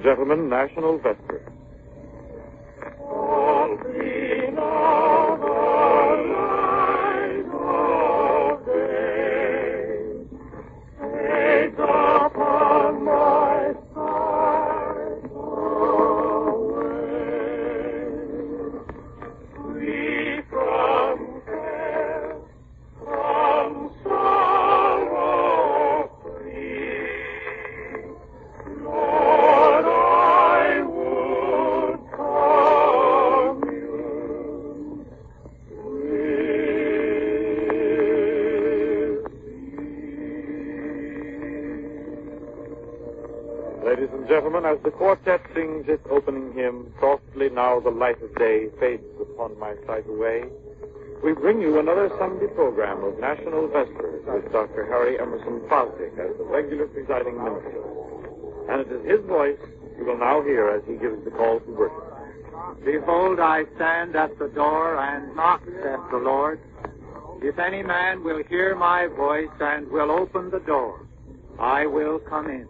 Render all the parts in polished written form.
gentlemen, National Vespers. Ladies and gentlemen, as the quartet sings its opening hymn, Softly Now the Light of Day Fades Upon My Sight Away, we bring you another Sunday program of National Vespers with Dr. Harry Emerson Fosdick as the regular presiding minister. And it is his voice you will now hear as he gives the call to worship. Behold, I stand at the door and knock, saith the Lord. If any man will hear my voice and will open the door, I will come in.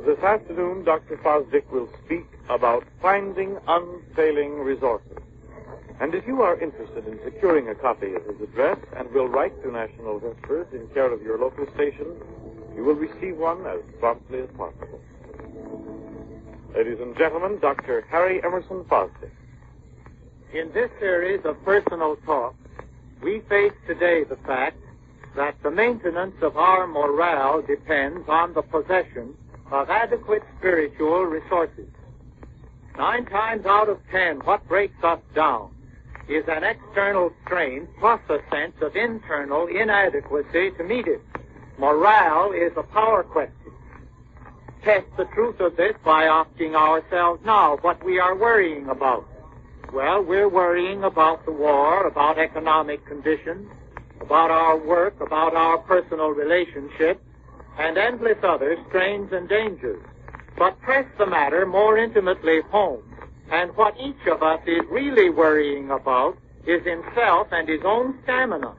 This afternoon, Dr. Fosdick will speak about finding unfailing resources. And if you are interested in securing a copy of his address and will write to National Vespers in care of your local station, you will receive one as promptly as possible. Ladies and gentlemen, Dr. Harry Emerson Fosdick. In this series of personal talks, we face today the fact that the maintenance of our morale depends on the possession of adequate spiritual resources. 9 times out of 10, what breaks us down is an external strain plus a sense of internal inadequacy to meet it. Morale is a power question. Test the truth of this by asking ourselves now what we are worrying about. Well, we're worrying about the war, about economic conditions, about our work, about our personal relationships, and endless other strains and dangers. But press the matter more intimately home, and what each of us is really worrying about is himself and his own stamina.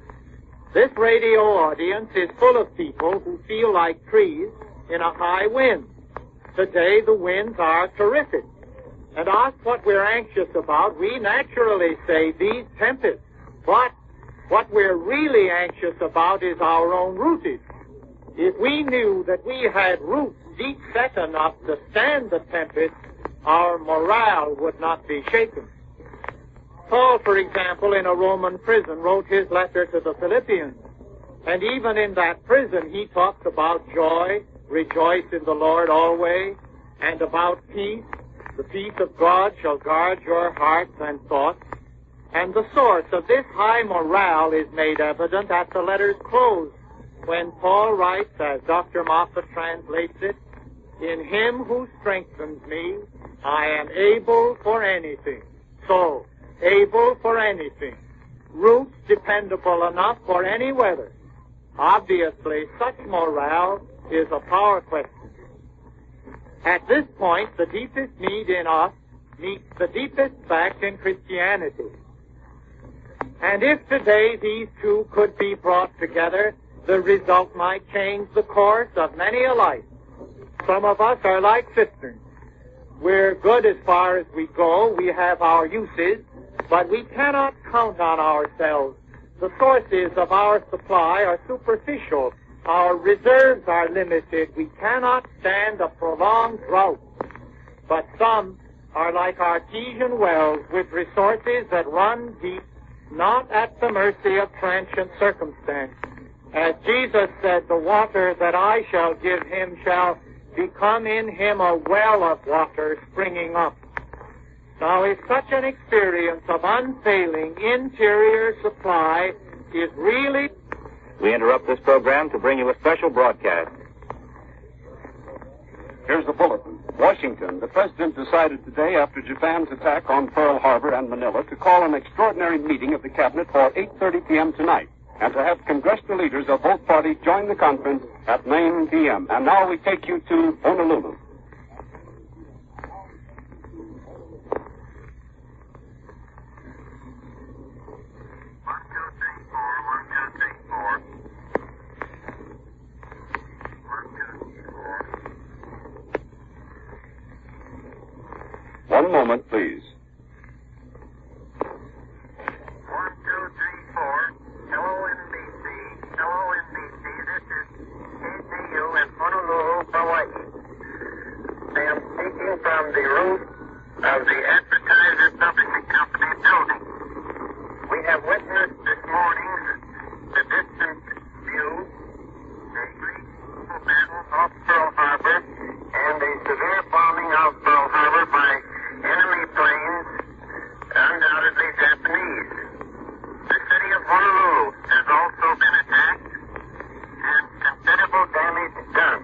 This radio audience is full of people who feel like trees in a high wind. Today the winds are terrific. And asked what we're anxious about, we naturally say these tempests. But what we're really anxious about is our own rootage. If we knew that we had roots deep set enough to stand the tempest, our morale would not be shaken. Paul, for example, in a Roman prison, wrote his letter to the Philippians. And even in that prison, he talks about joy, rejoice in the Lord always, and about peace. The peace of God shall guard your hearts and thoughts. And the source of this high morale is made evident at the letter's close, when Paul writes, as Dr. Moffat translates it, "In him who strengthens me, I am able for anything." So, able for anything. Roots dependable enough for any weather. Obviously, such morale is a power question. At this point, the deepest need in us meets the deepest fact in Christianity. And if today these two could be brought together, the result might change the course of many a life. Some of us are like cisterns. We're good as far as we go. We have our uses, but we cannot count on ourselves. The sources of our supply are superficial. Our reserves are limited. We cannot stand a prolonged drought. But some are like artesian wells with resources that run deep, not at the mercy of transient circumstance. As Jesus said, the water that I shall give him shall become in him a well of water springing up. Now, if such an experience of unfailing interior supply is really... We interrupt this program to bring you a special broadcast. Here's the bulletin. Washington. The president decided today, after Japan's attack on Pearl Harbor and Manila, to call an extraordinary meeting of the cabinet for 8:30 p.m. tonight, and to have congressional leaders of both parties join the conference at 9 p.m. And now we take you to Honolulu. One moment, please. 1, 2, 3, 4. Hello, NBC. Hello, NBC. This is KTU in Honolulu, Hawaii. I am speaking from the roof of the Advertiser Publishing Company building. We have witnessed this morning the distant view, the great battle off Pearl Harbor, and the severe bombing of Pearl Harbor by enemy planes, undoubtedly Japanese. The city of Honolulu has also been attacked and considerable damage done.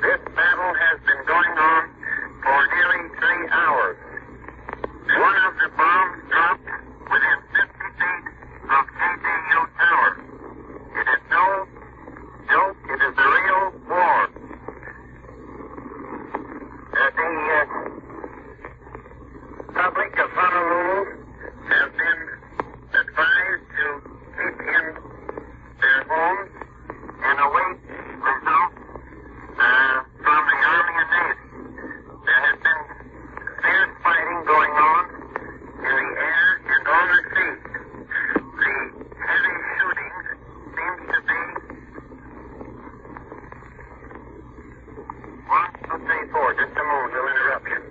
This battle has been going on for nearly 3 hours. One of the bombs dropped within 50 feet of KTU Tower. It is no joke. It is a real war. The public of Honolulu have been advised to keep in their homes and await results from the Army and Navy. There has been fierce fighting going on in the air and on the sea. The heavy shooting seems to be 1, 2, 3, 4. Just a moment, no interruption.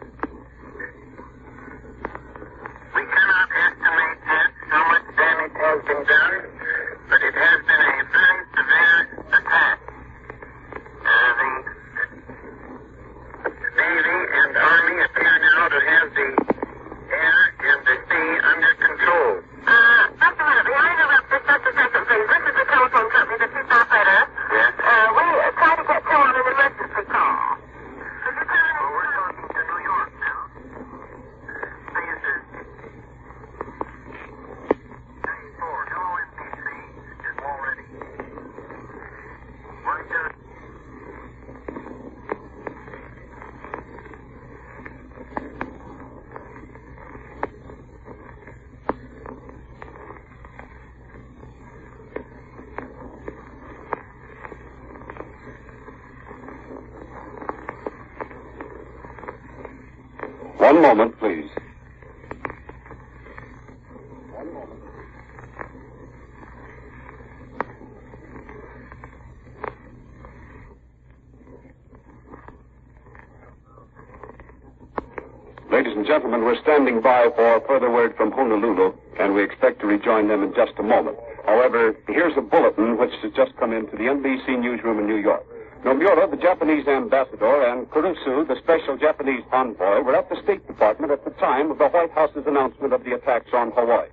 We cannot estimate yet how much damage has been done, but it has been a very severe attack. The Navy and Army appear now to have the air and the sea under control. Just a minute. May I interrupt for just a second, please? This is the telephone company that you operator. Yes? We tried to get you on an emergency call. Well, we're talking to New York now. Please, 34, hello, NBC is all ready. 1, 2. One moment, please. Ladies and gentlemen, we're standing by for further word from Honolulu, and we expect to rejoin them in just a moment. However, here's a bulletin which has just come into the NBC newsroom in New York. Nomura, the Japanese ambassador, and Kurusu, the special Japanese envoy, were at the State Department at the time of the White House's announcement of the attacks on Hawaii.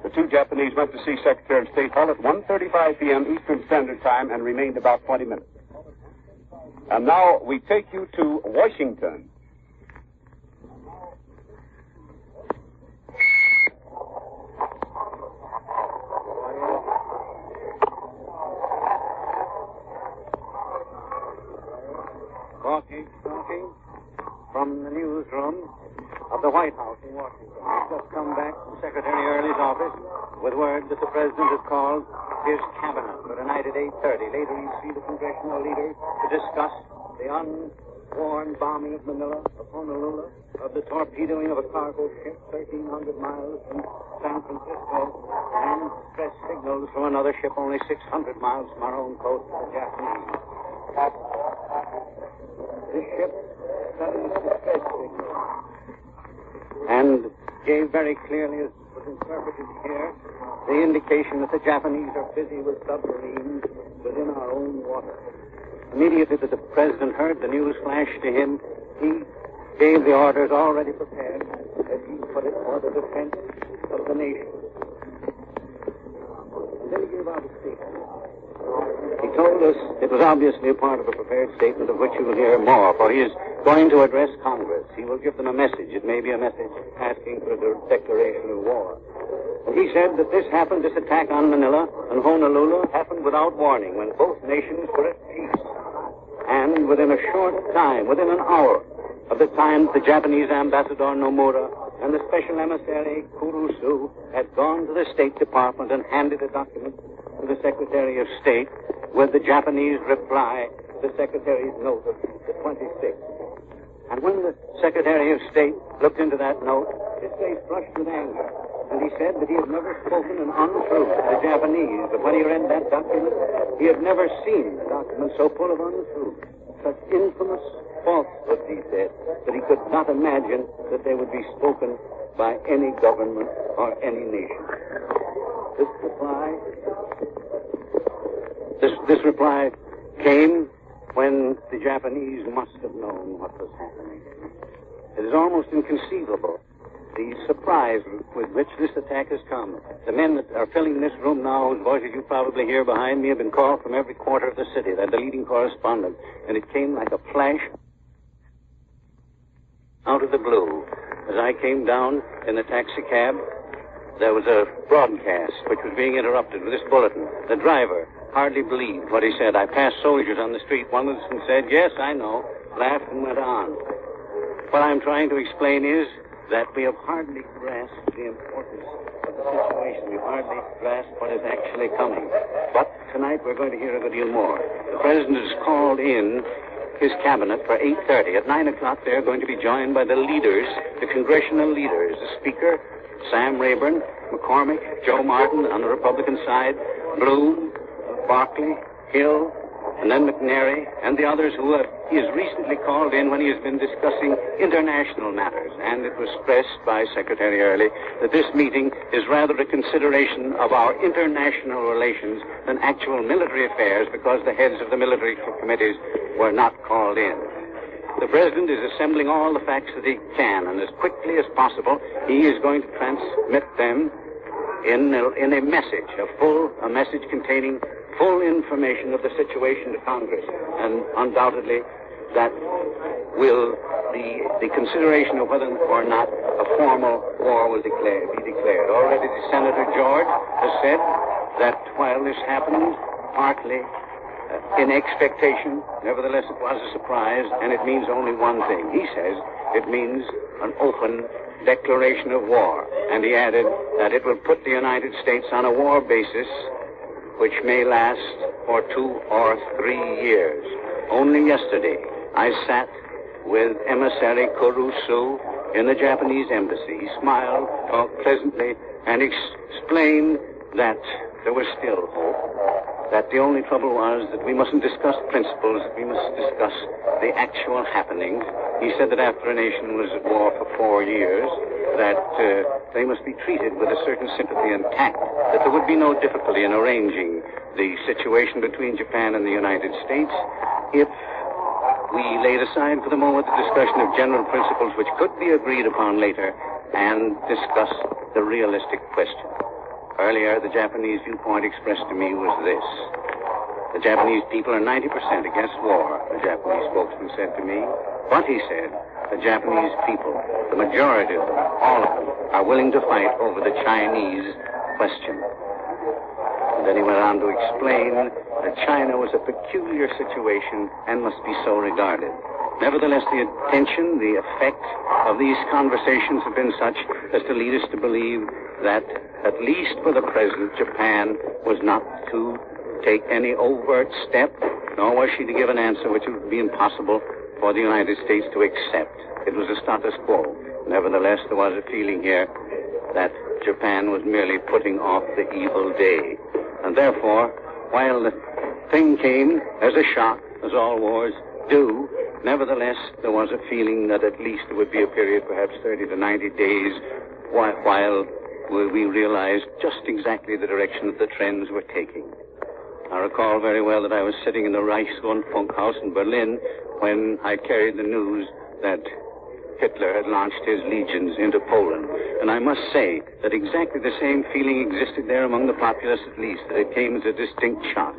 The two Japanese went to see Secretary of State Hall at 1:35 p.m. Eastern Standard Time and remained about 20 minutes. And now we take you to Washington. Talking from the newsroom of the White House in Washington. We've just come back from Secretary Early's office with word that the President has called his cabinet for tonight at 8:30. Later he'll see the congressional leaders to discuss the war and bombing of Manila, of Honolulu, of the torpedoing of a cargo ship 1,300 miles from San Francisco, and distress signals from another ship only 600 miles from our own coast to the Japanese. This ship studied distress signals and gave very clearly, as was interpreted here, the indication that the Japanese are busy with submarines within our own water. Immediately that the president heard the news flash to him, he gave the orders already prepared, as he put it, for the defense of the nation. And then he gave out a statement. He told us it was obviously a part of a prepared statement of which you will hear more, for he is going to address Congress. He will give them a message. It may be a message asking for a declaration of war. And he said that this attack on Manila and Honolulu happened without warning, when both nations were at peace. And within a short time, within an hour of the time the Japanese ambassador Nomura and the special emissary Kurusu had gone to the State Department and handed a document to the Secretary of State with the Japanese reply to the Secretary's note of the 26th. And when the Secretary of State looked into that note, his face flushed with anger. And he said that he had never spoken an untruth to the Japanese, but when he read that document, he had never seen a document so full of untruth. Such infamous falsehoods, he said, that he could not imagine that they would be spoken by any government or any nation. This reply came when the Japanese must have known what was happening. It is almost inconceivable, the surprise with which this attack has come. The men that are filling this room now, whose voices you probably hear behind me, have been called from every quarter of the city. They're the leading correspondent. And it came like a flash out of the blue. As I came down in the taxi cab, there was a broadcast which was being interrupted with this bulletin. The driver hardly believed what he said. I passed soldiers on the street. One of them said, "Yes, I know," laughed and went on. What I'm trying to explain is that we have hardly grasped the importance of the situation. We've hardly grasped what is actually coming. But tonight we're going to hear a good deal more. The president has called in his cabinet for 8:30. At 9 o'clock, they're going to be joined by the leaders, the congressional leaders, the Speaker, Sam Rayburn, McCormick, Joe Martin on the Republican side, Bloom, Barkley, Hill, and then McNary, and the others who he has recently called in when he has been discussing international matters. And it was stressed by Secretary Early that this meeting is rather a consideration of our international relations than actual military affairs, because the heads of the military committees were not called in. The president is assembling all the facts that he can, and as quickly as possible, he is going to transmit them in a message, a message containing full information of the situation to Congress. And undoubtedly, that will be the consideration of whether or not a formal war will be declared. Already Senator George has said that while this happened, partly in expectation, nevertheless it was a surprise, and it means only one thing. He says it means an open declaration of war. And he added that it will put the United States on a war basis which may last for 2 or 3 years. Only yesterday, I sat with emissary Kurusu in the Japanese embassy. He smiled, talked pleasantly, and explained that there was still hope, that the only trouble was that we mustn't discuss principles, we must discuss the actual happenings. He said that after a nation was at war for 4 years, that they must be treated with a certain sympathy and tact, that there would be no difficulty in arranging the situation between Japan and the United States if we laid aside for the moment the discussion of general principles which could be agreed upon later and discuss the realistic question. Earlier, the Japanese viewpoint expressed to me was this: the Japanese people are 90% against war, the Japanese spokesman said to me. But, he said, the Japanese people, the majority of them, all of them, are willing to fight over the Chinese question. And then he went on to explain that China was a peculiar situation and must be so regarded. Nevertheless, the attention, the effect of these conversations have been such as to lead us to believe that, at least for the present, Japan was not to take any overt step, nor was she to give an answer which would be impossible for the United States to accept. It was a status quo. Nevertheless, there was a feeling here that Japan was merely putting off the evil day. And therefore, while the thing came as a shock, as all wars do, nevertheless, there was a feeling that at least there would be a period, perhaps 30 to 90 days, while we realized just exactly the direction that the trends were taking. I recall very well that I was sitting in the Reichsrundfunk house in Berlin when I carried the news that Hitler had launched his legions into Poland. And I must say that exactly the same feeling existed there among the populace at least, that it came as a distinct shock.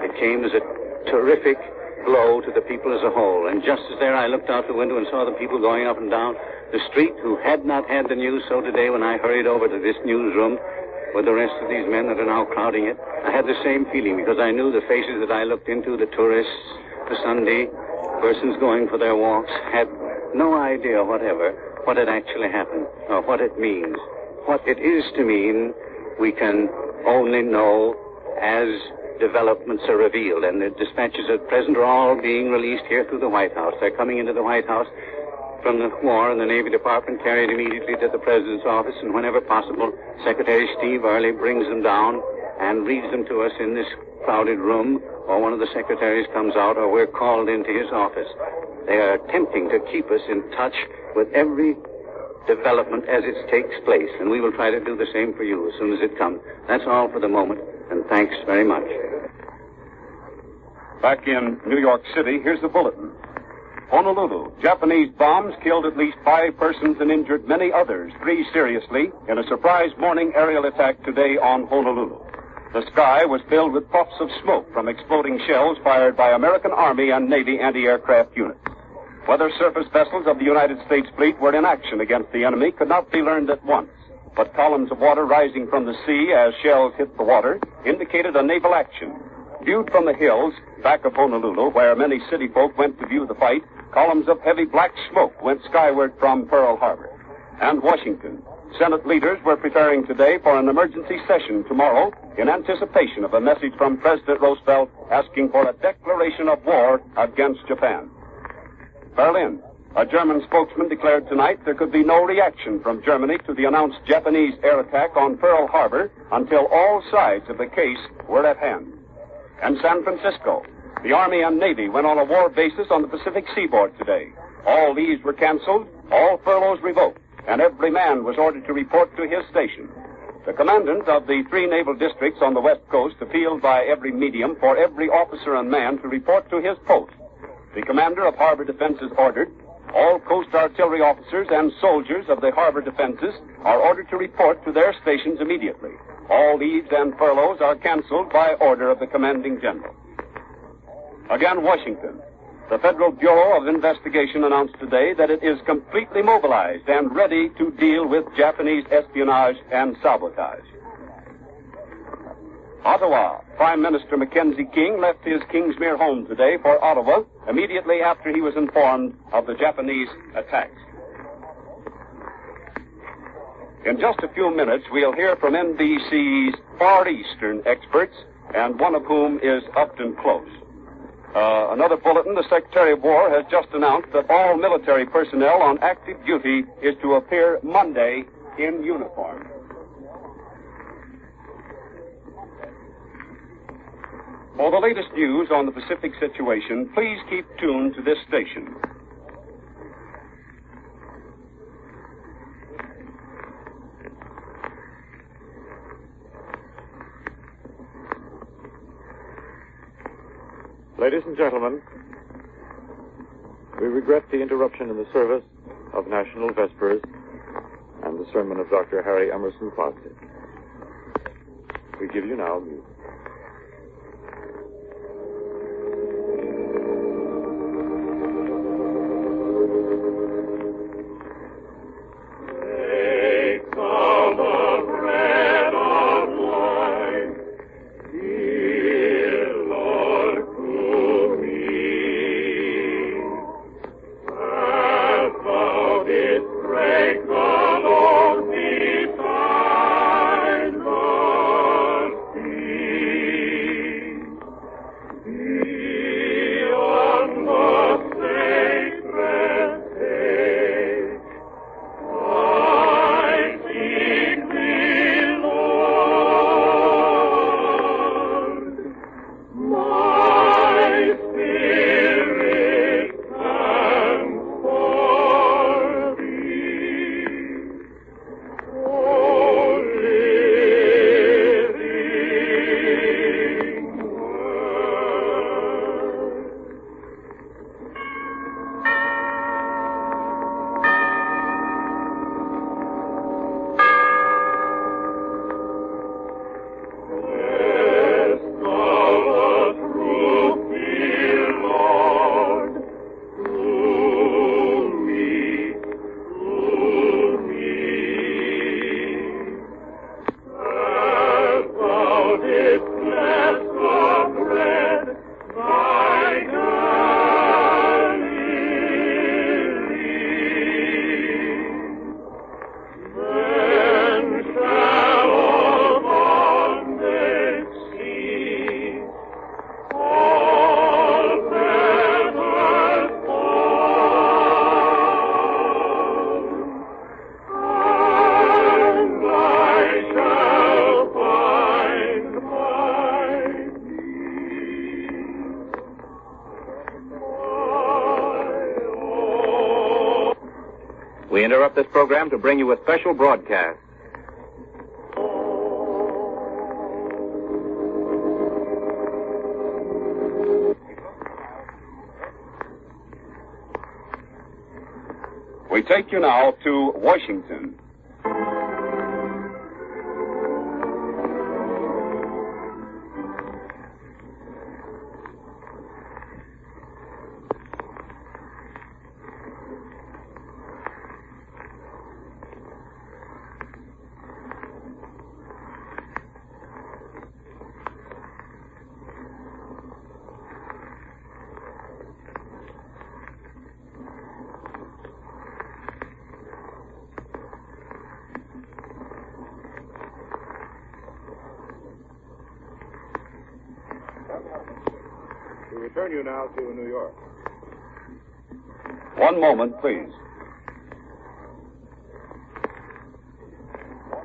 It came as a terrific blow to the people as a whole. And just as there I looked out the window and saw the people going up and down the street who had not had the news, so today when I hurried over to this newsroom with the rest of these men that are now crowding it, I had the same feeling because I knew the faces that I looked into, the tourists, the Sunday persons going for their walks, had no idea whatever what had actually happened or what it means. What it is to mean, we can only know as developments are revealed, and the dispatches at present are all being released here through the White House. They're coming into the White House from the War and the Navy Department, carried immediately to the President's office, and whenever possible, Secretary Steve Early brings them down and reads them to us in this crowded room, or one of the secretaries comes out, or we're called into his office. They are attempting to keep us in touch with every development as it takes place, and we will try to do the same for you as soon as it comes. That's all for the moment, and thanks very much. Back in New York City, here's the bulletin. Honolulu, Japanese bombs killed at least 5 persons and injured many others, 3 seriously, in a surprise morning aerial attack today on Honolulu. The sky was filled with puffs of smoke from exploding shells fired by American Army and Navy anti-aircraft units. Whether surface vessels of the United States fleet were in action against the enemy could not be learned at once, but columns of water rising from the sea as shells hit the water indicated a naval action. Viewed from the hills back of Honolulu, where many city folk went to view the fight, columns of heavy black smoke went skyward from Pearl Harbor. And Washington. Senate leaders were preparing today for an emergency session tomorrow in anticipation of a message from President Roosevelt asking for a declaration of war against Japan. Berlin. A German spokesman declared tonight there could be no reaction from Germany to the announced Japanese air attack on Pearl Harbor until all sides of the case were at hand. And San Francisco. The Army and Navy went on a war basis on the Pacific seaboard today. All leaves were canceled, all furloughs revoked, and every man was ordered to report to his station. The commandant of the 3 naval districts on the West Coast appealed by every medium for every officer and man to report to his post. The commander of harbor defenses ordered all coast artillery officers and soldiers of the harbor defenses are ordered to report to their stations immediately. All leaves and furloughs are canceled by order of the commanding general. Again, Washington. The Federal Bureau of Investigation announced today that it is completely mobilized and ready to deal with Japanese espionage and sabotage. Ottawa. Prime Minister Mackenzie King left his Kingsmere home today for Ottawa immediately after he was informed of the Japanese attacks. In just a few minutes, we'll hear from NBC's Far Eastern experts, and one of whom is Upton Close. Another bulletin, the Secretary of War has just announced that all military personnel on active duty is to appear Monday in uniform. For the latest news on the Pacific situation, please keep tuned to this station. Ladies and gentlemen, we regret the interruption in the service of National Vespers and the sermon of Dr. Harry Emerson Fosdick. We give you now music. Be interrupt this program to bring you a special broadcast. We take you now to Washington. We return you now to New York. One moment, please.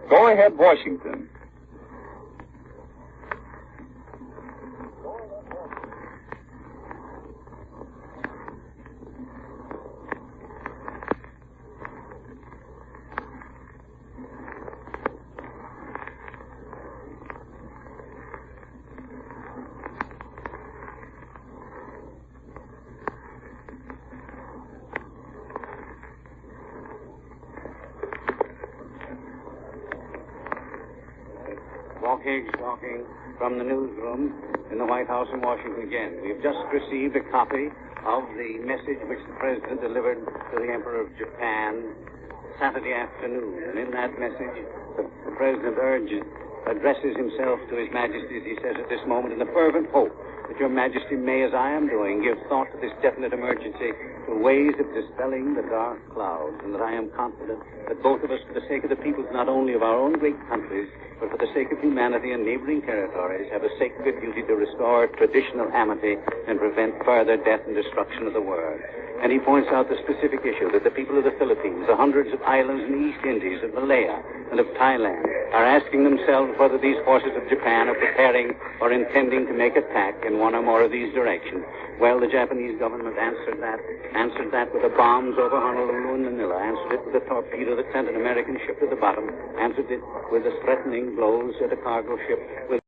Go ahead, Washington. Talking from the newsroom in the White House in Washington again. We've just received a copy of the message which the President delivered to the Emperor of Japan Saturday afternoon. And in that message, the President addresses himself to His Majesty, as he says at this moment, in the fervent hope that Your Majesty may, as I am doing, give thought to this definite emergency, to ways of dispelling the dark clouds, and that I am confident that both of us, for the sake of the peoples not only of our own great countries, but for the sake of humanity and neighboring territories, have a sacred duty to restore traditional amity and prevent further death and destruction of the world. And he points out the specific issue that the people of the Philippines, the hundreds of islands in the East Indies, of Malaya, and of Thailand are asking themselves whether these forces of Japan are preparing or intending to make attack in one or more of these directions. Well, the Japanese government answered that with the bombs over Honolulu and Manila, answered it with a torpedo that sent an American ship to the bottom, answered it with the threatening blows at a cargo ship with